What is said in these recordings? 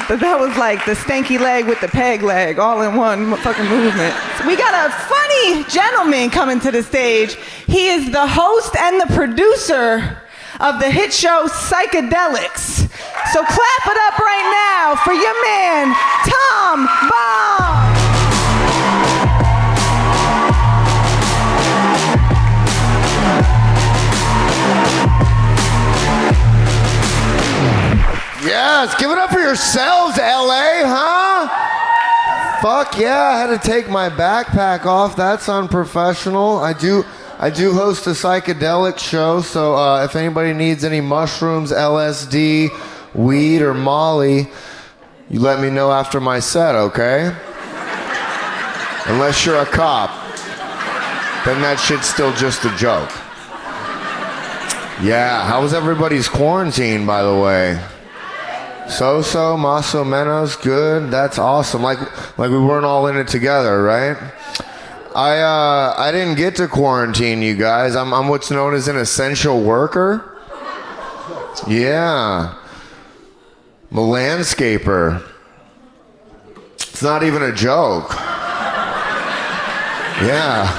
That was like the stanky leg with the peg leg, all in one fucking movement. So we got a funny gentleman coming to the stage. He is the host and the producer of the hit show Psychedelics. So clap it up right now for your man, Tom Baum. Yes, give it up for yourselves, LA, huh? Fuck yeah, I had to take my backpack off. That's unprofessional. I do host a psychedelic show, so if anybody needs any mushrooms, LSD, weed, or Molly, you let me know after my set, okay? Unless you're a cop, then that shit's still just a joke. Yeah, how was everybody's quarantine, by the way? So-so, más o menos, good. That's awesome. Like we weren't all in it together, right? I didn't get to quarantine, you guys. I'm what's known as an essential worker. Yeah. I'm a landscaper. It's not even a joke. Yeah.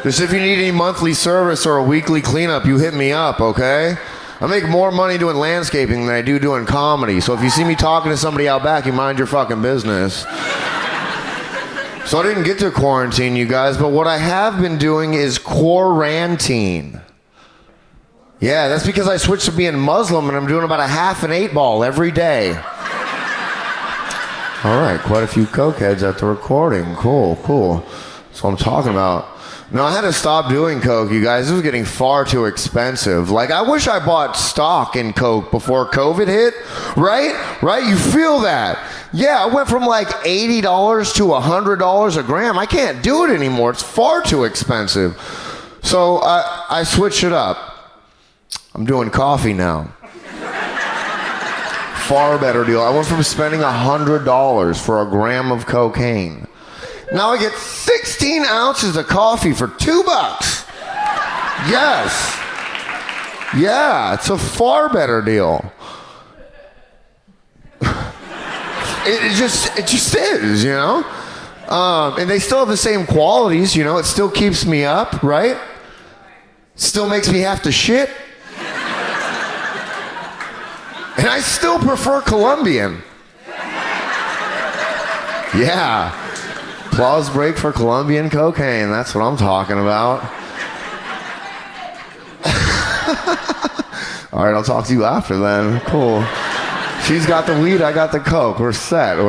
Just if you need any monthly service or a weekly cleanup, you hit me up, okay? I make more money doing landscaping than I do doing comedy. So if you see me talking to somebody out back, you mind your fucking business. So I didn't get to quarantine, you guys, but what I have been doing is quarantine. Yeah, that's because I switched to being Muslim and I'm doing about a half an 8-ball every day. All right, quite a few cokeheads at the recording. Cool. That's what I'm talking about. No, I had to stop doing coke, you guys. It was getting far too expensive. Like, I wish I bought stock in coke before COVID hit, right? Right? You feel that. Yeah, I went from like $80 to $100 a gram. I can't do it anymore. It's far too expensive. So I switched it up. I'm doing coffee now. Far better deal. I went from spending $100 for a gram of cocaine. Now I get 16 ounces of coffee for $2. Yes. Yeah, it's a far better deal. It just is, you know? And they still have the same qualities, you know? It still keeps me up, right? Still makes me have to shit. And I still prefer Colombian. Yeah. Applause break for Colombian cocaine. That's what I'm talking about. All right, I'll talk to you after then. Cool. She's got the weed, I got the coke. We're set. No,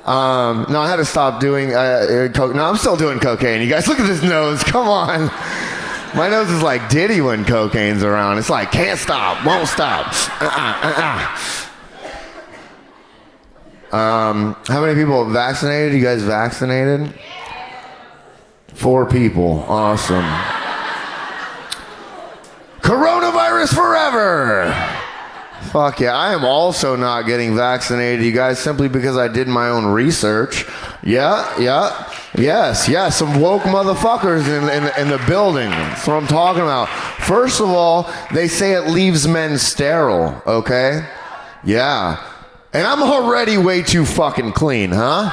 I had to stop doing coke. No, I'm still doing cocaine. You guys, look at this nose. Come on. My nose is like Diddy when cocaine's around. It's like, can't stop, won't stop. How many people vaccinated? You guys vaccinated? 4 people. Awesome. Coronavirus forever. Fuck yeah. I am also not getting vaccinated, you guys, simply because I did my own research. Yes. Some woke motherfuckers in the building. That's what I'm talking about. First of all, they say it leaves men sterile, okay? Yeah. And I'm already way too fucking clean, huh?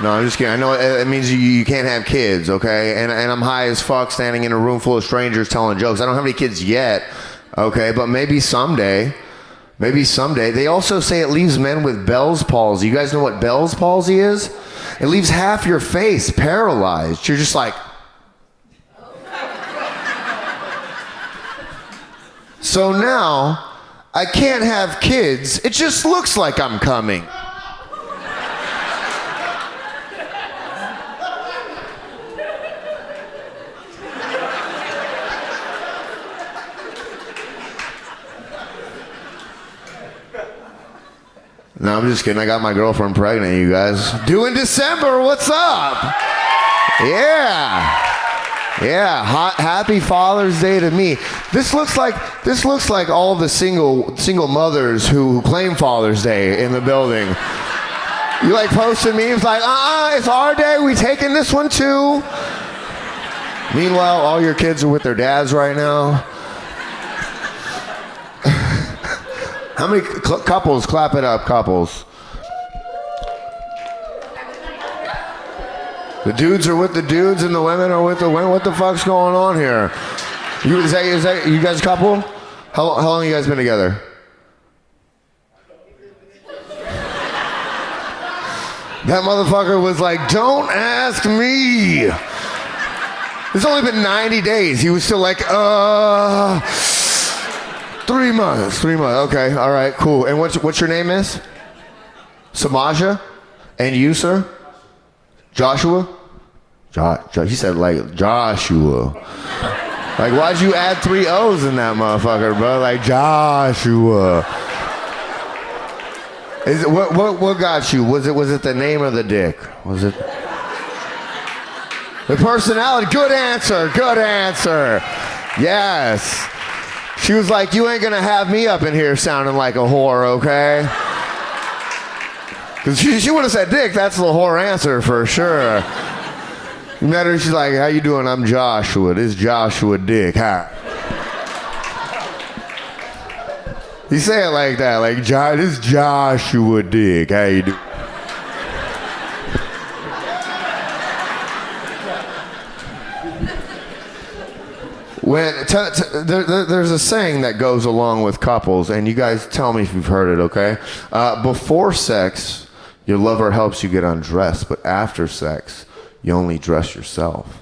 No, I'm just kidding. I know it means you can't have kids, okay? And I'm high as fuck standing in a room full of strangers telling jokes. I don't have any kids yet, okay? But maybe someday. They also say it leaves men with Bell's palsy. You guys know what Bell's palsy is? It leaves half your face paralyzed. You're just like... So now... I can't have kids. It just looks like I'm coming. No, I'm just kidding. I got my girlfriend pregnant, you guys. Due in December. What's up? Yeah. Yeah, happy Father's Day to me. This looks like all the single mothers who claim Father's Day in the building. You like posting memes like, it's our day, we taking this one too. Meanwhile, all your kids are with their dads right now. How many couples? Clap it up, couples. The dudes are with the dudes and the women are with the women. What the fuck's going on here? Is that you guys a couple? How long have you guys been together? That motherfucker was like, don't ask me. It's only been 90 days. He was still like, 3 months. Okay, all right, cool. And what's your name, miss? Samaja? And you, sir? Joshua? He said like Joshua. Like, why'd you add 3 O's in that motherfucker, bro? Like Joshua. Is it what got you? Was it the name or the dick? Was it the personality? Good answer. Yes. She was like, you ain't gonna have me up in here sounding like a whore, okay? Because she would have said dick. That's the whore answer for sure. You met her, she's like, how you doing? I'm Joshua. This is Joshua Dick. Hi. You say it like that, like, this is Joshua Dick. How you doing? There's a saying that goes along with couples, and you guys tell me if you've heard it, okay? Before sex, your lover helps you get undressed, but after sex, you only dress yourself.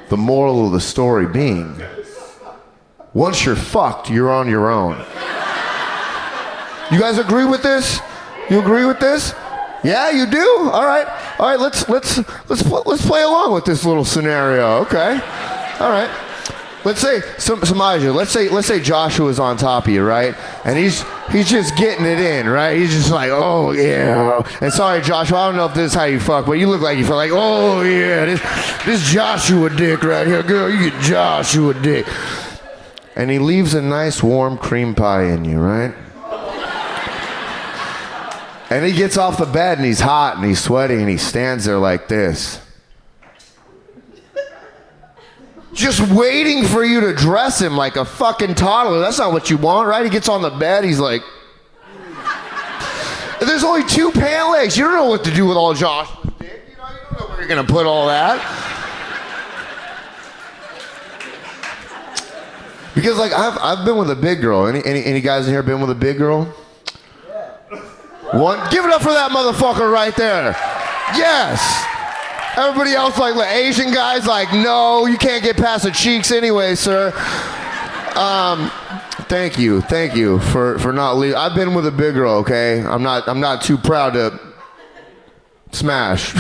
The moral of the story being, once you're fucked, you're on your own. You guys agree with this? You agree with this? Yeah, you do? All right, let's play along with this little scenario, okay? All right. Let's say Samaja, let's say Joshua's on top of you, right? And he's just getting it in, right? He's just like, oh yeah. And sorry, Joshua, I don't know if this is how you fuck, but you look like you feel like, oh yeah, this Joshua Dick right here, girl, you get Joshua Dick. And he leaves a nice warm cream pie in you, right? And he gets off the bed and he's hot and he's sweaty and he stands there like this. Just waiting for you to dress him like a fucking toddler. That's not what you want, right? He gets on the bed, he's like... There's only 2 pant legs. You don't know what to do with all Josh's dick. You don't know where you're gonna put all that. Because like, I've been with a big girl. Any guys in here been with a big girl? One, give it up for that motherfucker right there. Yes. Everybody else, like Asian guys, like, no, you can't get past the cheeks anyway, sir. Thank you for not leaving. I've been with a big girl, okay? I'm not too proud to smash.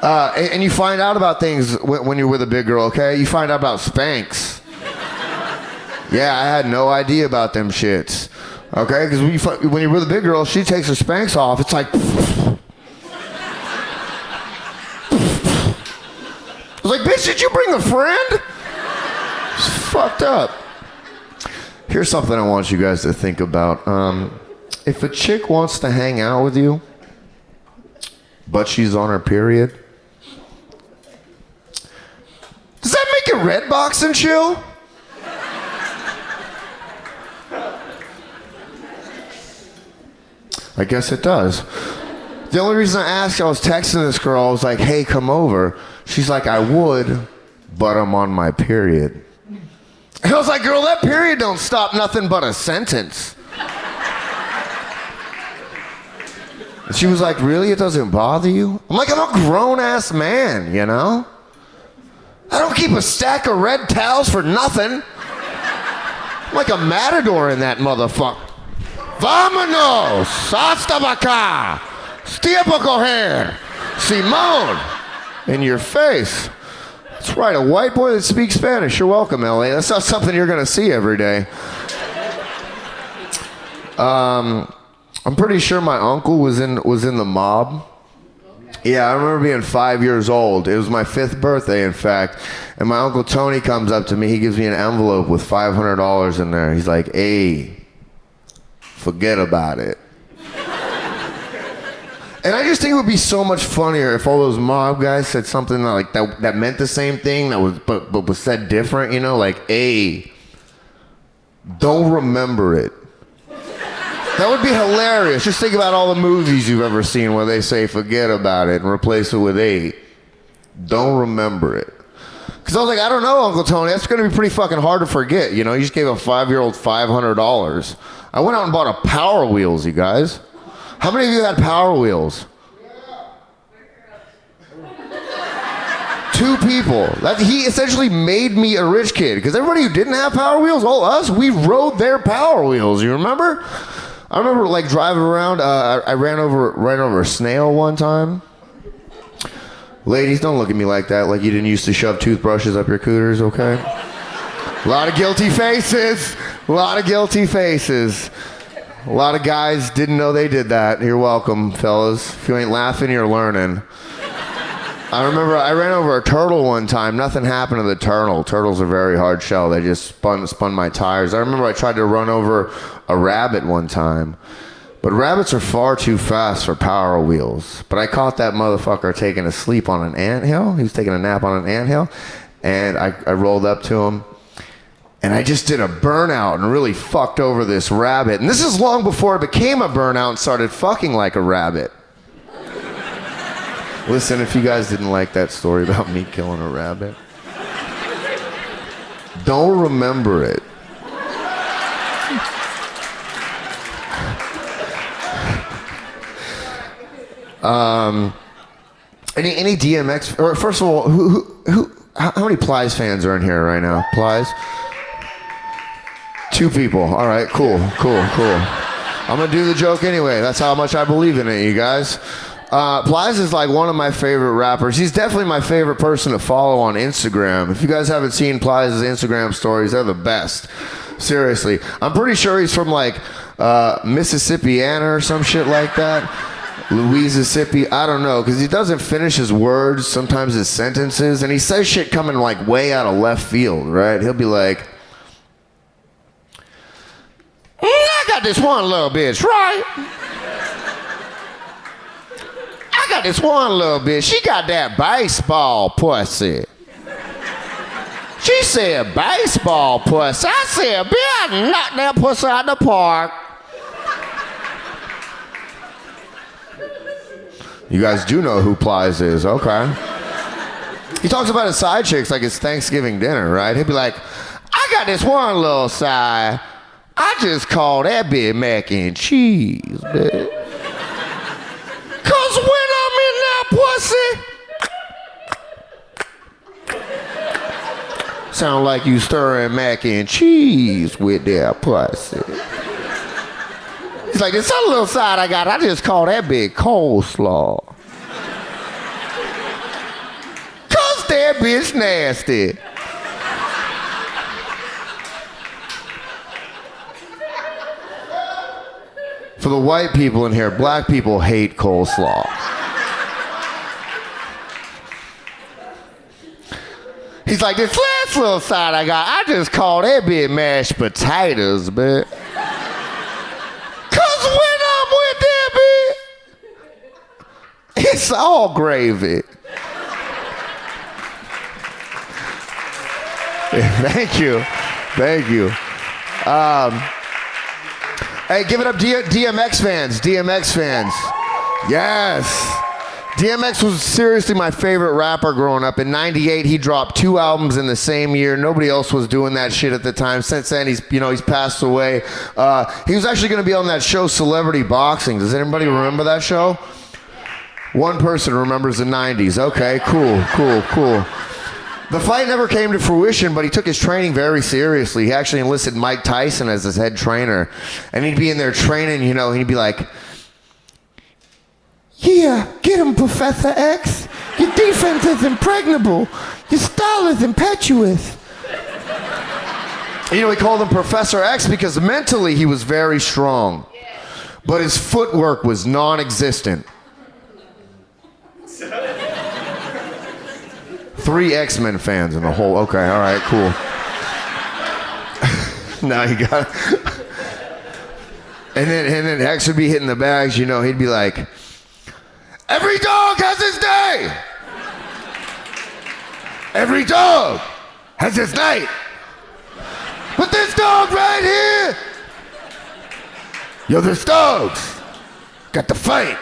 And you find out about things when you're with a big girl, okay? You find out about Spanx. Yeah, I had no idea about them shits, okay? Because when you're with a big girl, she takes her Spanx off. It's like. I was like, bitch, did you bring a friend? It's fucked up. Here's something I want you guys to think about. If a chick wants to hang out with you, but she's on her period, does that make it red box and chill? I guess it does. The only reason I asked, I was texting this girl, I was like, hey, come over. She's like, I would, but I'm on my period. And I was like, girl, that period don't stop nothing but a sentence. And she was like, really? It doesn't bother you? I'm like, I'm a grown-ass man, you know? I don't keep a stack of red towels for nothing. I'm like a matador in that motherfucker. Vámonos! Hasta acá! Tiempo coger! Simone! In your face. That's right, a white boy that speaks Spanish. You're welcome, LA. That's not something you're gonna see every day. I'm pretty sure my uncle was in the mob. Yeah, I remember being 5 years old. It was my 5th birthday, in fact. And my Uncle Tony comes up to me. He gives me an envelope with $500 in there. He's like, hey, forget about it. And I just think it would be so much funnier if all those mob guys said something like that meant the same thing, but was said different, you know, like, hey, don't remember it. That would be hilarious. Just think about all the movies you've ever seen where they say forget about it and replace it with 8. Don't remember it. Because I was like, I don't know, Uncle Tony. That's going to be pretty fucking hard to forget. You know, you just gave a 5-year-old $500. I went out and bought a Power Wheels, you guys. How many of you had Power Wheels? 2 people. He essentially made me a rich kid. Because everybody who didn't have Power Wheels, all us, we rode their Power Wheels. You remember? I remember like driving around. I ran over a snail one time. Ladies, don't look at me like that. Like you didn't used to shove toothbrushes up your cooters, okay? A lot of guilty faces. A lot of guilty faces. A lot of guys didn't know they did that. You're welcome, fellas. If you ain't laughing, you're learning. I remember I ran over a turtle one time. Nothing happened to the turtle. Turtles are very hard shell. They just spun my tires. I remember I tried to run over a rabbit one time. But rabbits are far too fast for Power Wheels. But I caught that motherfucker taking a sleep on an anthill. He was taking a nap on an anthill. And I rolled up to him. And I just did a burnout and really fucked over this rabbit. And this is long before it became a burnout and started fucking like a rabbit. Listen, if you guys didn't like that story about me killing a rabbit, don't remember it. Any DMX, or first of all, how many Plies fans are in here right now? Plies? 2 people. All right, cool. I'm gonna do the joke anyway. That's how much I believe in it, you guys. Plies is like one of my favorite rappers. He's definitely my favorite person to follow on Instagram. If you guys haven't seen Plies' Instagram stories, they're the best. Seriously. I'm pretty sure he's from like Mississippiana or some shit like that. Louisiana, I don't know, because he doesn't finish his words, sometimes his sentences, and he says shit coming like way out of left field, right? He'll be like, I got this one little bitch, right? I got this one little bitch. She got that baseball pussy. She said, baseball pussy. I said, bitch, I knocked that pussy out the park. You guys do know who Plies is, okay. He talks about his side chicks like it's Thanksgiving dinner, right? He'll be like, I got this one little side. I just call that bitch mac and cheese, bitch. Cause when I'm in that pussy, sound like you stirring mac and cheese with that pussy. He's like, this other little side I got, I just call that bitch coleslaw. Cause that bitch nasty. For the white people in here, black people hate coleslaw. He's like, this last little side I got, I just call that bitch mashed potatoes, bitch. Cause when I'm with that bitch, it's all gravy. Thank you. Hey, give it up, DMX fans. DMX fans. Yes. DMX was seriously my favorite rapper growing up. In '98, he dropped 2 albums in the same year. Nobody else was doing that shit at the time. Since then, he's passed away. He was actually going to be on that show, Celebrity Boxing. Does anybody remember that show? One person remembers the '90s. Okay, cool. The fight never came to fruition, but he took his training very seriously. He actually enlisted Mike Tyson as his head trainer. And he'd be in there training, and he'd be like, yeah, get him, Professor X. Your defense is impregnable. Your style is impetuous. He called him Professor X because mentally he was very strong. But his footwork was non-existent. 3 X-Men fans in the whole. Okay, all right, cool. Now you got it. And then X would be hitting the bags, he'd be like, every dog has his day. Every dog has his night. But this dog right here. Yo, this dog's got the fight.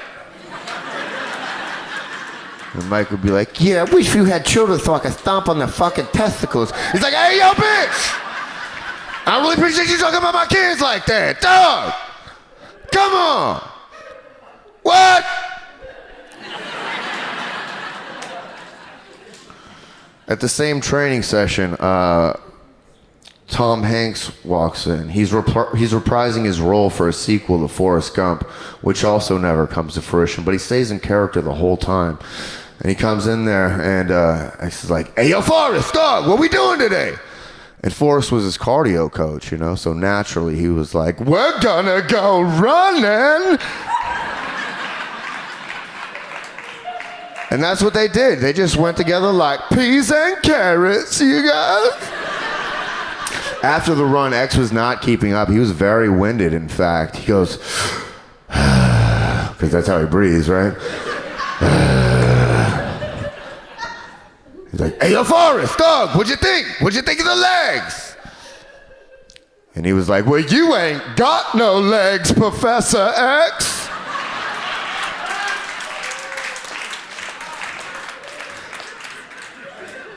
And Mike would be like, yeah, I wish you had children so I could stomp on their fucking testicles. He's like, hey, yo, bitch! I really appreciate you talking about my kids like that. Dog! Come on! What? At the same training session, Tom Hanks walks in. He's reprising his role for a sequel to Forrest Gump, which also never comes to fruition, but he stays in character the whole time. And he comes in there and he's like, hey, yo, Forrest, dog, what we doing today? And Forrest was his cardio coach, you know, so naturally he was like, we're gonna go running. And that's what they did. They just went together like peas and carrots, you guys. After the run, X was not keeping up. He was very winded, in fact. He goes, because that's how he breathes, right? He's like, hey, yo, Forrest, dog, what'd you think? What'd you think of the legs? And he was like, well, you ain't got no legs, Professor X.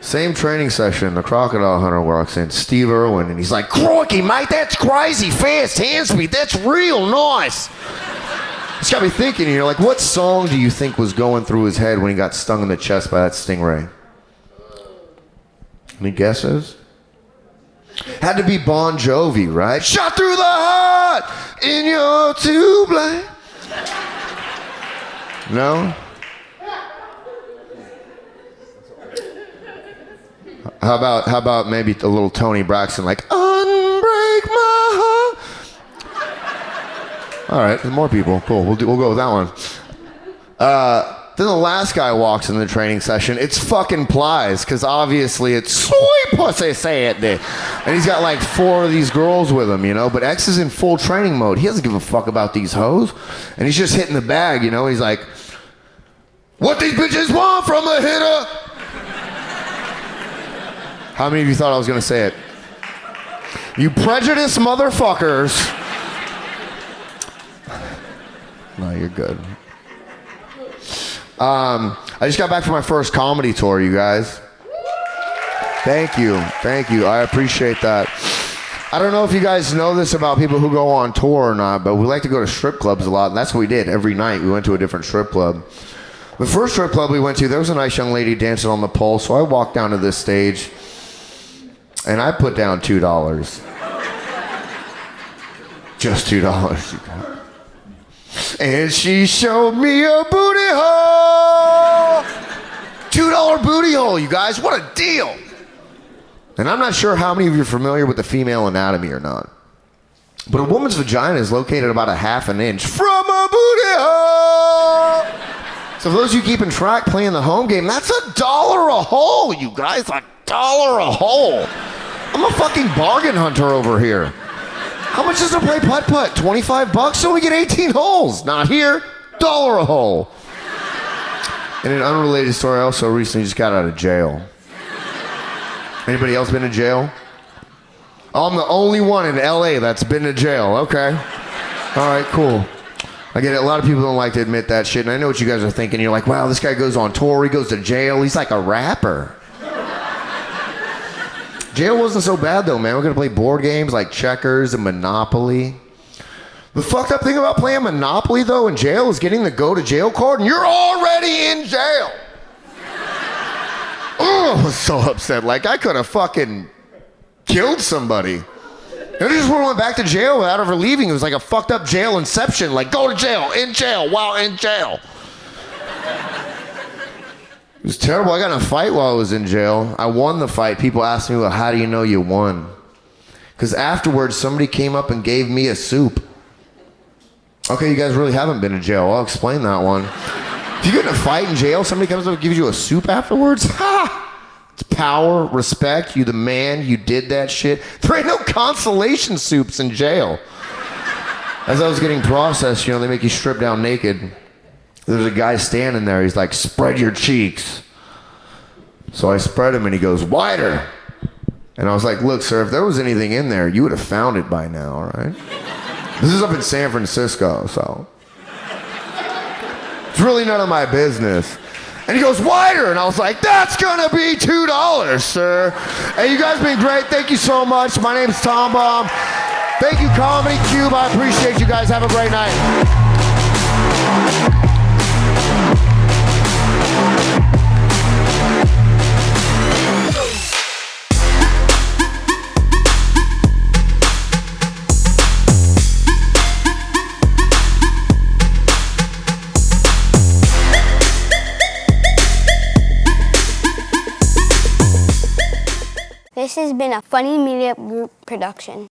Same training session, the crocodile hunter walks in, Steve Irwin, and he's like, crikey, mate, that's crazy fast hand speed. That's real nice. It's got me thinking, you know, like, what song do you think was going through his head when he got stung in the chest by that stingray? Any guesses? Had to be Bon Jovi, right? Shot through the heart in your tube light. No? How about maybe a little Tony Braxton, like, unbreak my heart. All right, more people. Cool, we'll go with that one. Then the last guy walks in the training session. It's fucking Plies, because obviously it's sweet pussy, say it there. And he's got like 4 of these girls with him, you know, but X is in full training mode. He doesn't give a fuck about these hoes. And he's just hitting the bag, you know. He's like, what these bitches want from a hitter? How many of you thought I was going to say it? You prejudiced motherfuckers. No, you're good. I just got back from my first comedy tour, you guys. Thank you. I appreciate that. I don't know if you guys know this about people who go on tour or not, but we like to go to strip clubs a lot, and that's what we did every night. We went to a different strip club. The first strip club we went to, there was a nice young lady dancing on the pole, so I walked down to this stage, and I put down $2. Just $2. And she showed me a booty hole. $2 booty hole, you guys. What a deal. And I'm not sure how many of you are familiar with the female anatomy or not. But a woman's vagina is located about a ½ an inch from a booty hole. So for those of you keeping track, playing the home game, that's $1 a hole, you guys. $1 a hole. I'm a fucking bargain hunter over here. How much does it play putt-putt? $25? So we get 18 holes. Not here. $1 a hole. And an unrelated story, I also recently just got out of jail. Anybody else been to jail? Oh, I'm the only one in LA that's been to jail. Okay. All right, cool. I get it. A lot of people don't like to admit that shit, and I know what you guys are thinking. You're like, wow, this guy goes on tour, he goes to jail, he's like a rapper. Jail wasn't so bad though, man. We're gonna play board games like checkers and Monopoly. The fucked up thing about playing Monopoly though in jail is getting the go to jail card and you're already in jail. Oh, I was so upset. Like I could have fucking killed somebody. And I just went back to jail without ever leaving. It was like a fucked up jail inception. Like go to jail, in jail, while in jail. It was terrible. I got in a fight while I was in jail. I won the fight. People asked me, well, how do you know you won? Because afterwards, somebody came up and gave me a soup. Okay, you guys really haven't been to jail. I'll explain that one. If you get in a fight in jail, somebody comes up and gives you a soup afterwards? Ha! It's power, respect. You the man. You did that shit. There ain't no consolation soups in jail. As I was getting processed, you know, they make you strip down naked. There's a guy standing there. He's like, spread your cheeks. So I spread them and he goes, wider. And I was like, look, sir, if there was anything in there, you would have found it by now, all right? This is up in San Francisco, so. It's really none of my business. And he goes, wider. And I was like, that's gonna be $2, sir. Hey, you guys been great. Thank you so much. My name's Tom Baum. Thank you, Comedy Cube. I appreciate you guys. Have a great night. This has been a Funny Media Group production.